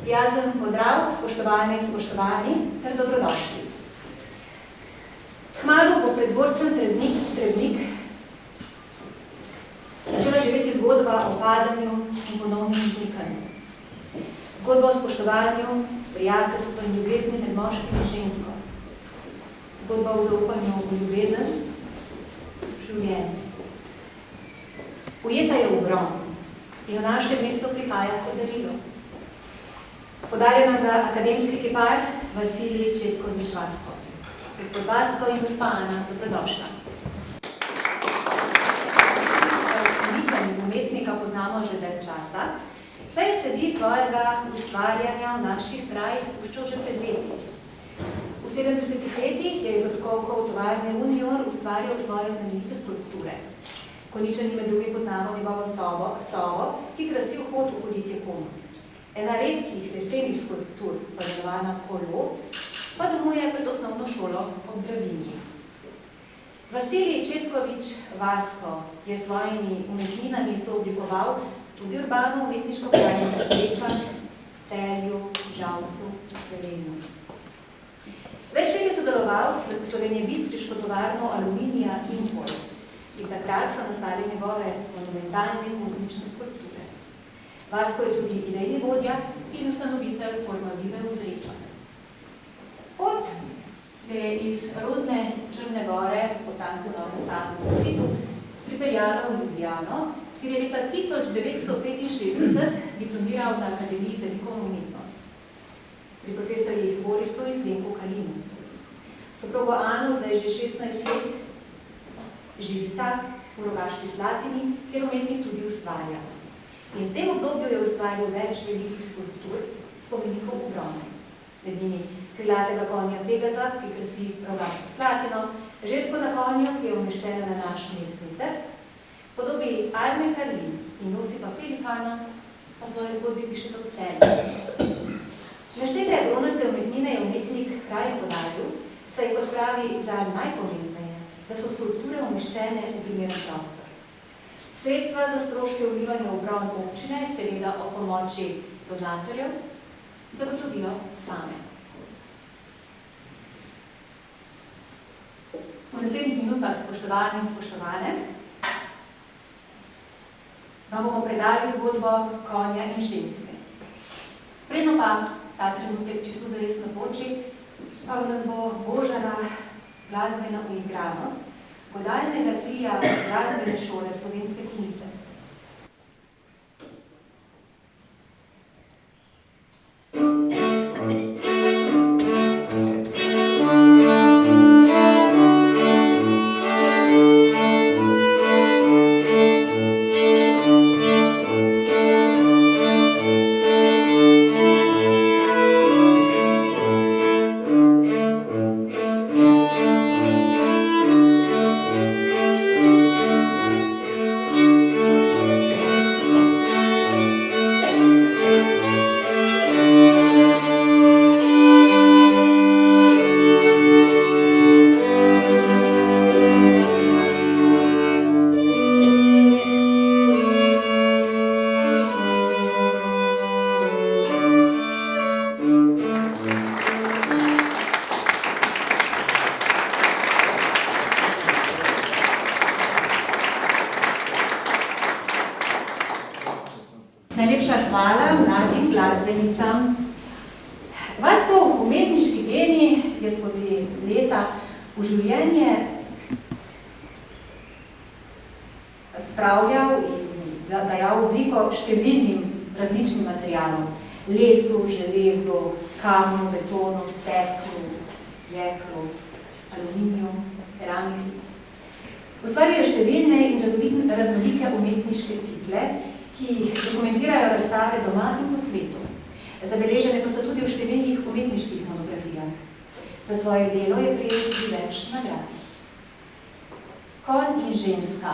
Prijazen pozdrav, spoštovane in spoštovani, ter dobrodošli. Kmalu bo pred dvorcem Trebnik začela živeti zgodba o padanju in ponovnem iznikanju. Zgodba o spoštovanju, prijateljstvu in ljubezni med moškim in žensko. Zgodba o zaupanju v ljubezen, življenje. Ujeta je v bron in v naše mesto prihaja kot darilo. Podarja nam ga akademski kipar Vasilij Četkovič-Vasko. Gospod Vasko in gospa Ana, dobrodošla. Ličenje umetnika poznamo že dalj časa, saj je sledi svojega ustvarjanja v naših krajih puščal že pred leti. V 70-ih letih je iz odkovkov tovarne Unior ustvarjal svoje znamenite skulpture. Konjičani med drugim poznamo njegovo sobo, ki krasi vhod v podjetje Komus. Ena redkih veselih skulptur, poimenovana Kolo, pa domuje pred osnovno šolo ob Dravinji. Vasilij Četkovič-Vasko je s svojimi umetninami sooblikoval tudi urbano umetniško krajino v Zrečah, Celju, Žalcu, Velenju. Več let je sodeloval s slovenjebistriško tovarno aluminija Impol in takrat so nastali njegove monumentalne kozmične skulpture. Vasko je tudi idejni vodja in ustanovitelj Formavive v Zrečah. Pot je iz rodne Črne Gore s postankom v Novem Sadu v Splitu pripeljala v Ljubljano, kjer je leta 1965 diplomiral na Akademiji za likovno umetnost pri profesorjih Borisu in Zdenku Kalinu. Soprogo Ano zdaj že 16 let živita v Rogaški Slatini, kjer umetnik tudi ustvarja. In v tem obdobju je ustvaril več velikih skulptur spomenikov v brone. Med njimi krilatega konja Pegaza, ki krasi Rogaško Slatino, žensko na konju, ki je umeščena na naš mestni trg, podobi Alme Karlin in Josipa Pelikana, pa svoje zgodbi piše v sebi. Naštete bronaste umetnine je umetnik kraj podaril, saj kot pravi za najpomembneje, da so skulpture umeščene v primeren prostor. Sredstva za stroške vlivanja v bron občine, seveda o pomoči donatorjev, zagotovijo same. V naslednjih minutah, spoštovani in spoštovane, vam bomo predali zgodbo konja in ženske. Predno pa ta trenutek čisto zares napoči, pa nas bo božana glasbena uigranost godalnega trija glasbene šole Slovenske Konjice. Številnim različnim materialom, lesu, železu, kamnu, betonu, steklu, jeklu, aluminiju, keramiki. Ustvarjajo številne in raznolike umetniške cikle, ki jih dokumentirajo razstave doma in po svetu. Zabeležene pa so tudi v številnih umetniških monografijah. Za svoje delo je prejel tudi več nagrad. Konj in ženska.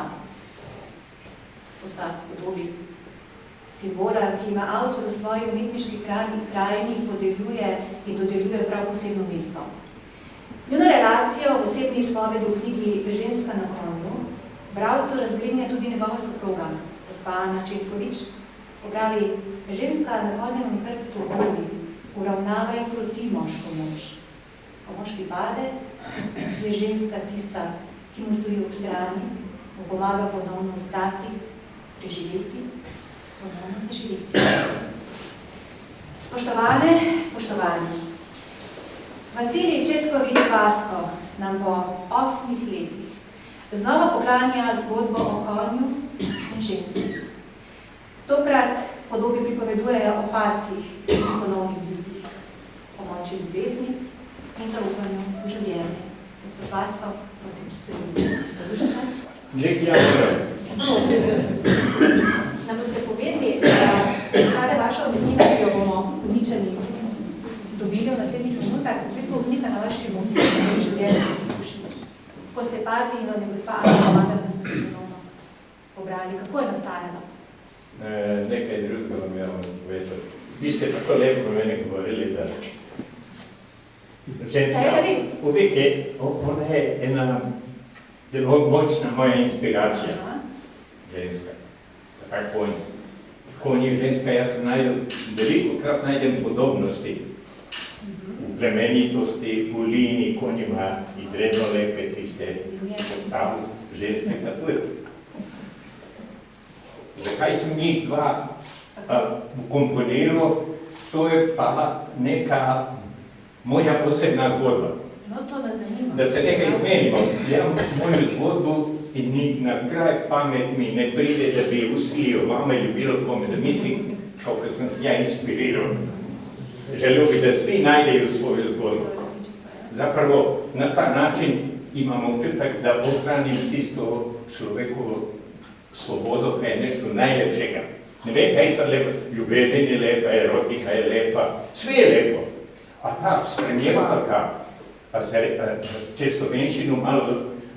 To sta podobi simbola, ki ima avtor v svoji umetniški krajini podeljuje in dodeljuje prav posebno mesto. Njuno relacijo v osebni izpovedi v knjigi Ženska na konju bralcu razgrinja tudi njegova soproga, gospa Ana Četkovič, Popravi, ženska na konjem hrbtu vodi, uravnava in kroti moško moč. Ko moški pade, je ženska tista, ki mu stoji ob strani, mu pomaga ponovno vstati, preživeti, ponovno zaživeti. Spoštovane, spoštovani, Vasilij Četkovič Vasko nam po 8 letih znova poklanja zgodbo o konju in ženski. Tokrat podobi pripovedujejo o pacih in ponovnih ljudih, o moči ljubezni in zaupanju v življenje. Gospod Vasko, prosim, če se vidi. Lep jasno. Nam boste povedali, kaj je vaša umetnina, ki jo bomo uničeni dobili v naslednjih minutah, v bistvu vznika na vaši osebni življenjski izkušnji. Ko ste padli in vam je gospa Ana pomagala, da ste se ponovno pobrali. Kako je nastajalo? Nekaj drugega vam je povedal. Vi ste tako lepo meni govorili, da ženska, uvijek je, ona je ena zelo močna moja inspiracija. Ženska. Tako konj. Konj je ženska, jaz se velikokrat najdem podobnosti. V plemenitosti, v lini, konj ima izredno lepe tiste postavu ženske katuje. Zakaj sem njih dva komponiral, to je pa neka moja posebna zgodba. No, to nas zanima. Da se nekaj izmenimo. Ja, mojo zgodbu in ni na kraj pamet mi ne pride, da bi usilil vame ljubilo kome, da mislim, kako sem se ja inspiriral. Želel bi, da svi najdejo svojo zgodbo. Zapravo, na ta način imamo občutek, da ohranim tisto človekovo svobodo, kaj je nešto najlepšega. Ne vem, kaj so lepo, ljubezen je lepa, erotika je lepa, sve je lepo. A ta spremljevalka, če slovenščino malo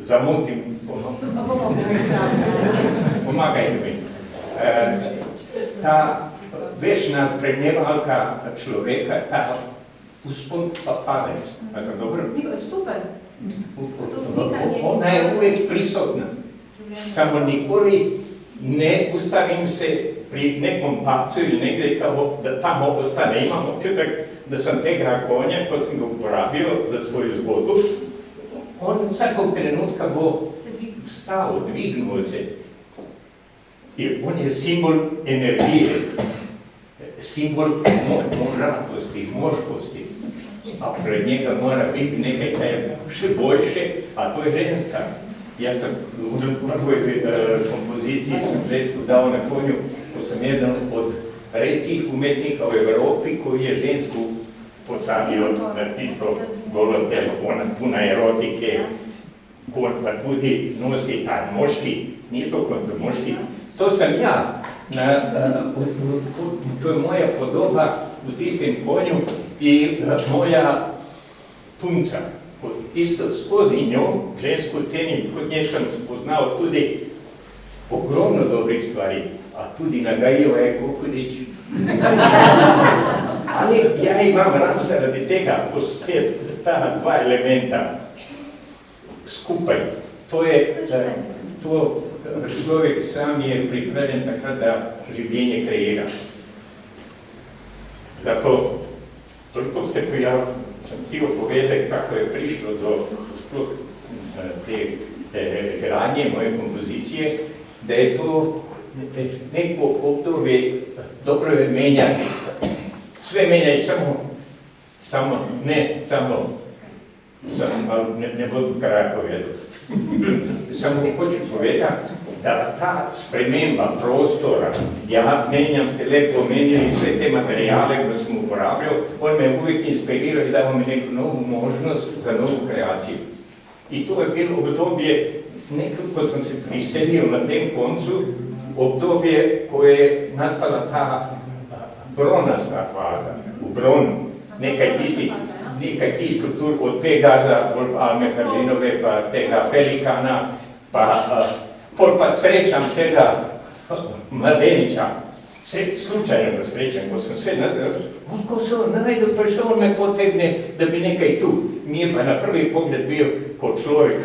zamotim, pomagaj mi. Ta večna spremljevalka človeka, ta uspon pa padec. A sem dobro? Super. Ona je uvijek prisotna. Samo nikoli ne ustavim se pri nekom pacu ili negdje kao da tamo ostane. Imam občutek da sam tega konja, ko sam ga uporabio za svoju zgodbu, on vsakog trenutka bo vstao, dvignuo se. I on je simbol energije, simbol možatosti, možkosti. A pred njega mora biti nekaj kaj je še boljše, a to je ženska. Jaz sam u prvoj kompoziciji sam žensku dao na konju, ko sam jedan od redkih umetnika u Evropi koji je žensku postavio na tisto golo telo. Ona puna erotike, konj pa tudi nosi taj moški, nije to konj, moški. To sam ja, to je moja podoba u tistim konju i moja punca. Isto skozi njo, žensku cenim, kot nje sam spoznao tudi ogromno dobrih stvari, a tudi nagajila je Kukudić. Ali ja imam rad zaradi tega, postoje ta dva elementa skupaj. To je, to človek sam je pripravljen takrat, da življenje kreira. Zato ste prijavili, sam htio povedati kako je prišlo do te gradnje moje kompozicije, da je to neko obdobje dobro je menjati. Sve menjaj ne bodo kraja povedati. Samo hoću povedati, da ta sprememba prostora, ja menjam se lepo menjali sve te materijale koje smo uporabljali, on me uvijek inspirirao i dao mi neku novu možnost za novu kreaciju. I to je bilo obdobje, nekako sam se priselio na tem koncu, obdobje koje je nastala ta bronasta faza, u bronu, nekaj tih struktur od Pegaza, Alme Kardinove, pa tega Pelikana, pa srećam tega Mladenića, slučajno ga srećam, ko sam sve nazvao, ko se on najdu, pa što on me potegne da bi nekaj tu. Mi je pa na prvi pogled bio ko človek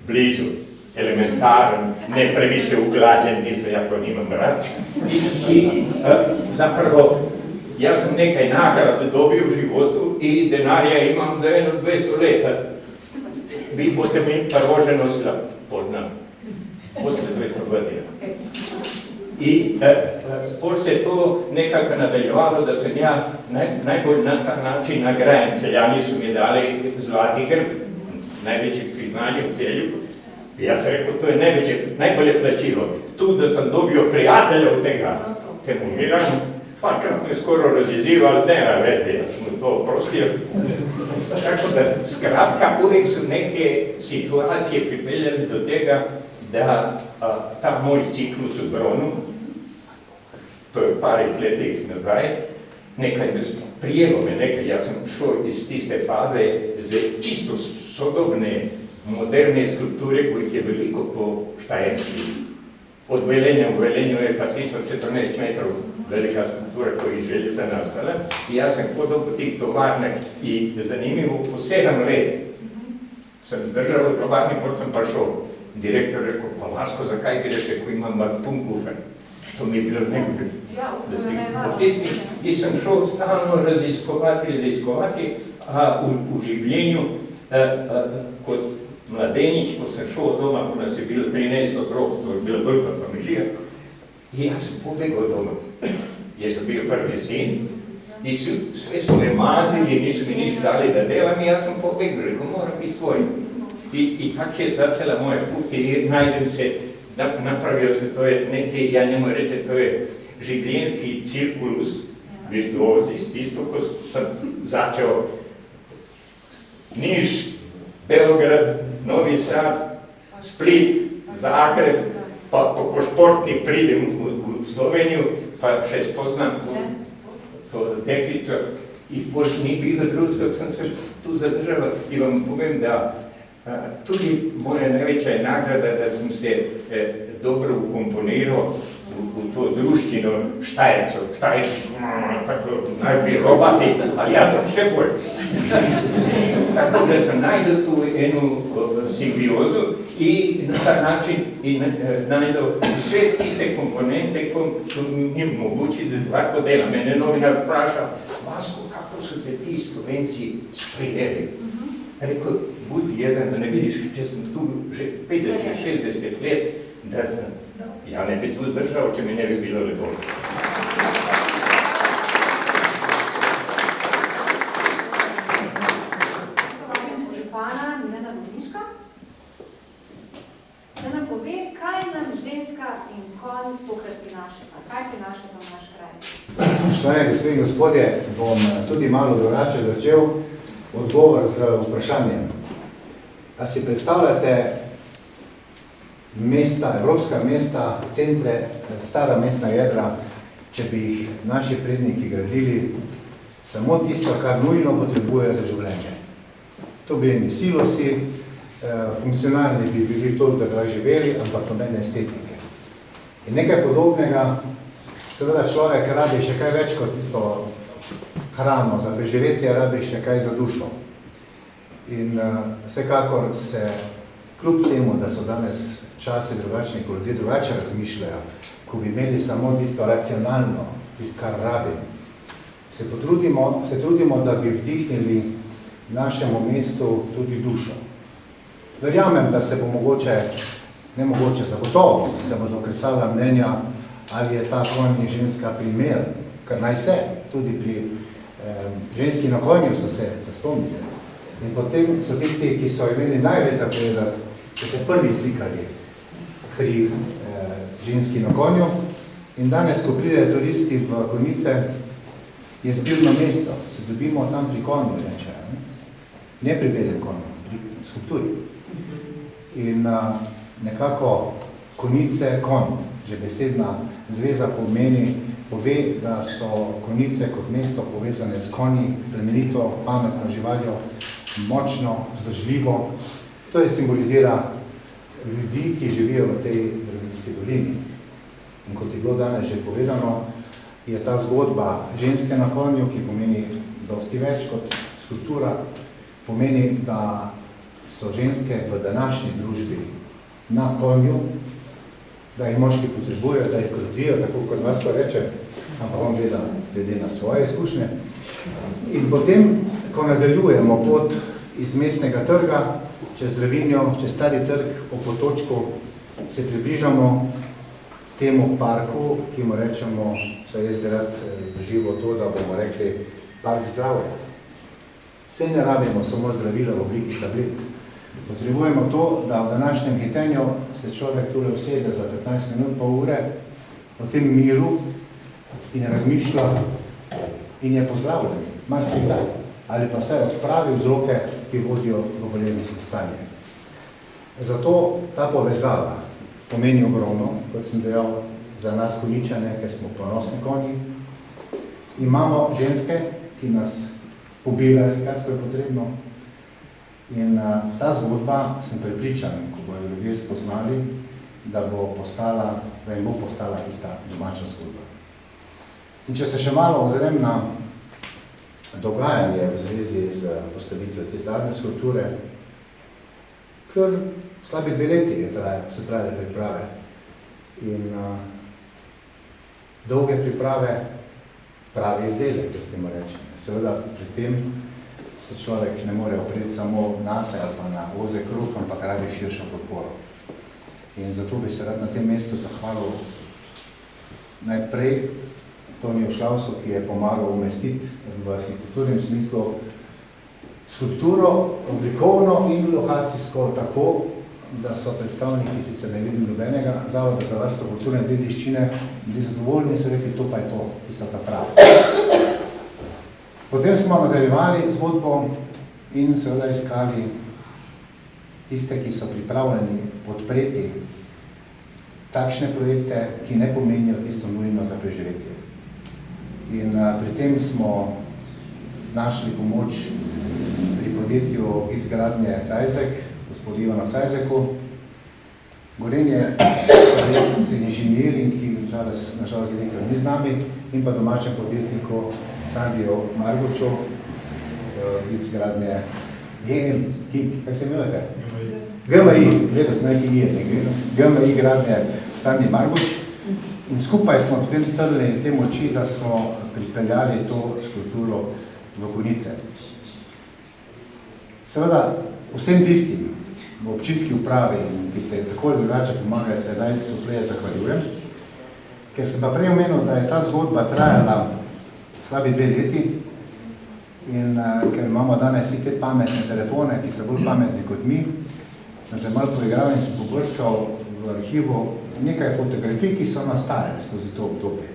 blizu. elementaren, ne previše uglađen, tisto ja to nimam rad. I zapravo, ja sam nekaj nagrada dobio u životu i denarja imam za 200 leta. Vi boste mi prvože nosila podna, posle 200 godina. I pol se to nekako nadaljevalo, da sam ja najbolj na ta način nagrajen. Celjani su mi dali zlati grb, najveće priznanje u Celju. I ja sam rekao, to je najbolje plaćilo. Tu da sam dobio prijatelja od tega, temu Milanu, pa kad me skoro razjeziva, ali nema veze, ja sam mu to oprostio. Tako da, skratka, uvijek su neke situacije pripeljali do tega, da ta moj ciklus u Bronu, to je parih letih nazaj, nekaj prijelo me, ja sam šel iz tiste faze za čisto sodobne, moderne skulpture, kojih je veliko po Štajerski. Od Velenja u Velenju je pa 14 metrov velika skulptura koja je željica nastala. I ja sam hodil po tih tovarnah i zanimivo, po 7 let sam zdržal v tovarni, pot sem pa šel. Direktor rekel, pa Vasko, zakaj greš, ko imam vas pun kufer? To mi je bilo nekaj. In sem šel stalno raziskovati v življenju kot mladenič, ko sem šel doma, ko nas je bilo 13 otrok, to je bila velika familija. In jaz sem pobegal doma. Jaz sem bil prvi sin. In sve so me mazili, niso mi nič dali, da delam, in jaz sem pobegal, rekel, moram biti svoj. I tako je začela moja put i najdem se, napravio se, to je nekaj, ja njemu reče, to je življenjski cirkulus, viš dovozi iz tisto, ko sam začel Niš, Beograd, Novi Sad, Split, Zagreb, pa po športni pridem v Sloveniju, pa še spoznam to deklico i potem ni bilo drugega, sem se tu zadržal i vam povem, da tudi moja največja nagrada, da sem se dobro ukomponiral v to druščino Štajercev. Štajerci, tako najprej robati, ali jaz sem še bolj. Tako da sem najdel tu eno simbiozo in na ta način najdel vse tiste komponente, ko so mi mogoče, da lahko delam. Mene novinar vpraša, Vasko, kako so te ti Slovenci sprijeli? Rekel, budi jedan, da ne vidiš, če sem tu že 50-60 let, da ja ne bi tu zdržal, če mi ne bi bilo lepo. Župana Milena Vodniška, da nam pove, kaj nam ženska in konj tokrat prinašata, kaj prinašata v naš kraj. Spoštovane gospe in gospodje, bom tudi malo drugače začel odgovor z vprašanjem. A si predstavljate mesta, evropska mesta, centre, stara mestna jedra, če bi jih naši predniki gradili samo tisto, kar nujno potrebujejo za življenje. To bi bili silosi, funkcionalni bi bili to, da bi živeli, ampak nobene estetike. In nekaj podobnega, seveda človek rabi še kaj več kot tisto hrano za preživetje, rabi še kaj za dušo. In vsekakor se, kljub temu, da so danes časi drugačni, ko ljudje drugače razmišljajo, ko bi imeli samo tisto racionalno, tisto, kar rabim, se trudimo, da bi vdihnili našemu mestu tudi dušo. Verjamem, da se bo mogoče, ne mogoče, zagotovo se bodo kresala mnenja, ali je ta konj in ženska primer, kar naj se, tudi pri ženski na konju so se spomnili. In potem so tisti, ki so imeli največ zapovedati, so se prvi slikali pri ženski na konju. In danes, ko pridejo turisti v Konjice, je zbirno mesto, se dobimo tam pri konju, rečejo. Ne pri belem konju, pri skulpturi. In nekako Konjice, konj, že besedna zveza pove, da so Konjice kot mesto povezane s konji, plemenito, pametno živaljo, močno, vzdržljivo. To je simbolizira ljudi, ki živijo v tej Dravinjski dolini. In kot je bilo danes že povedano, je ta zgodba ženske na konju, ki pomeni dosti več kot skulptura, pomeni, da so ženske v današnji družbi na konju, da jih moški potrebujejo, da jih krutijo, tako kot vas pa reče, ampak on gleda glede na svoje izkušnje. In potem, ko nadaljujemo pot iz mestnega trga, čez Dravinjo, čez Stari trg, po potočku, se približamo temu parku, ki mu rečemo, saj jaz bi rad doživel to, da bomo rekli park zdravja. Vse ne rabimo samo zdravila v obliki tablet. Potrebujemo to, da v današnjem hitenju se človek tule usede za 15 minut, pol ure, o tem miru in razmišlja in je pozdravljen, marsikdaj. Ali pa se odpravi vzroke, ki vodijo v bolezensko stanje. Zato ta povezava pomeni ogromno, kot sem dejal, za nas Konjičane, ker smo ponosni konji. Imamo ženske, ki nas pobirajo, kar je potrebno. In ta zgodba, sem prepričan, ko bojo ljudje spoznali, da jim bo postala tista domača zgodba. In če se še malo ozrem na dogajanje v zvezi z postavitvijo te zadnje skulpture, kar slabi 2 leti so trajale priprave. In dolge priprave, pravi izdelek, da ste mu reči. Seveda pri tem se človek ne more opreti samo nase ali pa na ozek kruh, ampak rabi širšo podporo. In zato bi se rad na tem mestu zahvalil najprej Toniju Šlavsu, ki je pomagal umestiti v arhitekturnem smislu skulpturo oblikovno in lokacijsko tako, da so predstavniki, sicer ne vidim nobenega, Zavoda za varstvo kulturne dediščine, bili zadovoljni in so rekli, to pa je to, tista ta prava. Potem smo nadaljevali zgodbo in seveda iskali tiste, ki so pripravljeni podpreti takšne projekte, ki ne pomenijo tisto nujno za preživetje. In pri tem smo našli pomoč pri podjetju izgradnje Cajzek, gospod Ivana Cajzeku, Gorenje inženirji, ki nažalost direktor ni z nami, in pa domačem podjetniku Sandiju Marguču, izgradnje kako se imenujete? GMI, gleda se neki GMI gradnje Sandi Marguč. In skupaj smo potem strli te moči, da smo pripeljali to skulpturo v Konjice. Seveda, vsem tistim v občinski upravi, ki se tako ali drugače pomagajo, se najtopleje zahvaljujem, ker sem pa prej omenil, da je ta zgodba trajala slabi 2 leti in ker imamo danes vsi te pametne telefone, ki so bolj pametni kot mi, sem se malo poigral in sem pobrskal v arhivu nekaj fotografij, ki so nastajali skozi to obdobje.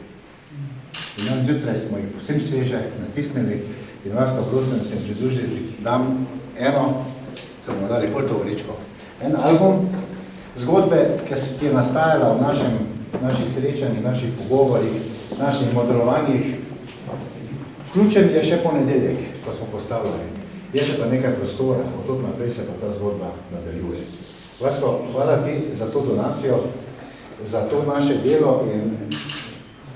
In zjutraj smo jih povsem sveže natisnili in vas pa prosim, da se jim pridružili, dam eno, se bomo dali pol to vrečko, en album zgodbe, ki je nastajala v naših srečanjih, naših pogovorih, naših modelovanjih. Vključen je še ponedeljek, ko smo postavljali. Je še pa nekaj prostora, od tod naprej se pa ta zgodba nadaljuje. Vasko, hvala ti za to donacijo, za to naše delo in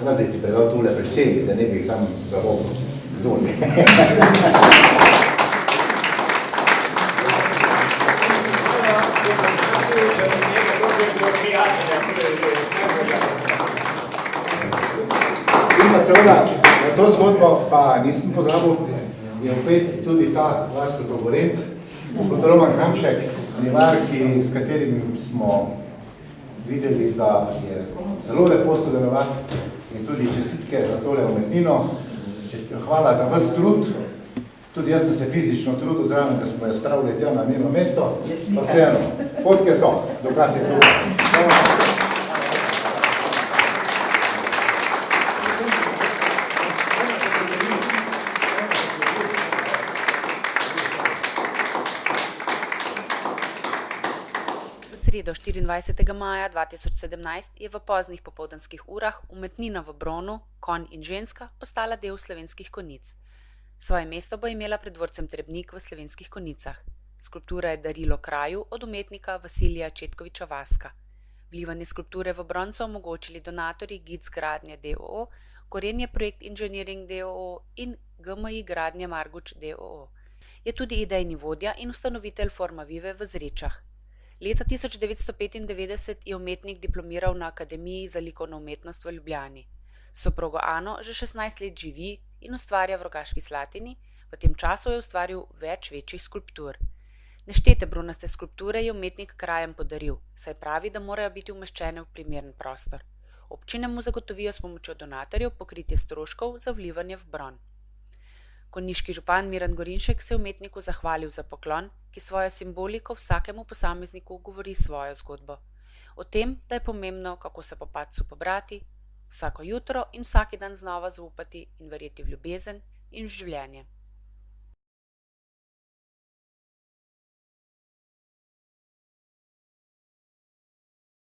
rad bi ti predal tule predvsem, da ne bi jih tam zarobil. Zvoli. In pa seveda, to zgodbo pa nisem pozabil, je opet tudi ta Vasko Toborenc, kot Roman Kamšek, nevar, s katerim smo videli, da je zelo lepo sodelovati in tudi čestitke za tole umetnino. Hvala za vas trud. Tudi jaz sem se fizično trudil zraven, da smo jo spravili tja na njeno mesto. Pa vseeno, fotke so, dokaz je to. Do 24. maja 2017 je v poznih popoldanskih urah umetnina v bronu, konj in ženska postala del Slovenskih Konjic. Svoje mesto bo imela pred dvorcem Trebnik v Slovenskih Konjicah. Skulptura je darilo kraju od umetnika Vasilija Četkoviča Vaska. Vlivanje skulpture v bron so omogočili donatorji GIC Gradnje d.o.o., Gorenje Projekt Engineering d.o.o. in GMI Gradnje Marguč d.o.o. Je tudi idejni vodja in ustanovitelj Forma Vive v Zrečah. Leta 1995 je umetnik diplomiral na Akademiji za likovno umetnost v Ljubljani. S soprogo Ano že 16 let živi in ustvarja v Rogaški Slatini, v tem času je ustvaril več večjih skulptur. Neštete bronaste skulpture je umetnik krajem podaril, saj pravi, da morajo biti umeščene v primeren prostor. Občine mu zagotovijo s pomočjo donatorjev pokritje stroškov za vlivanje v bron. Konjiški župan Miran Gorinšek se je umetniku zahvalil za poklon, ki svojo simboliko vsakemu posamezniku govori svojo zgodbo. O tem, da je pomembno, kako se po padcu pobrati, vsako jutro in vsaki dan znova zaupati in verjeti v ljubezen in v življenje.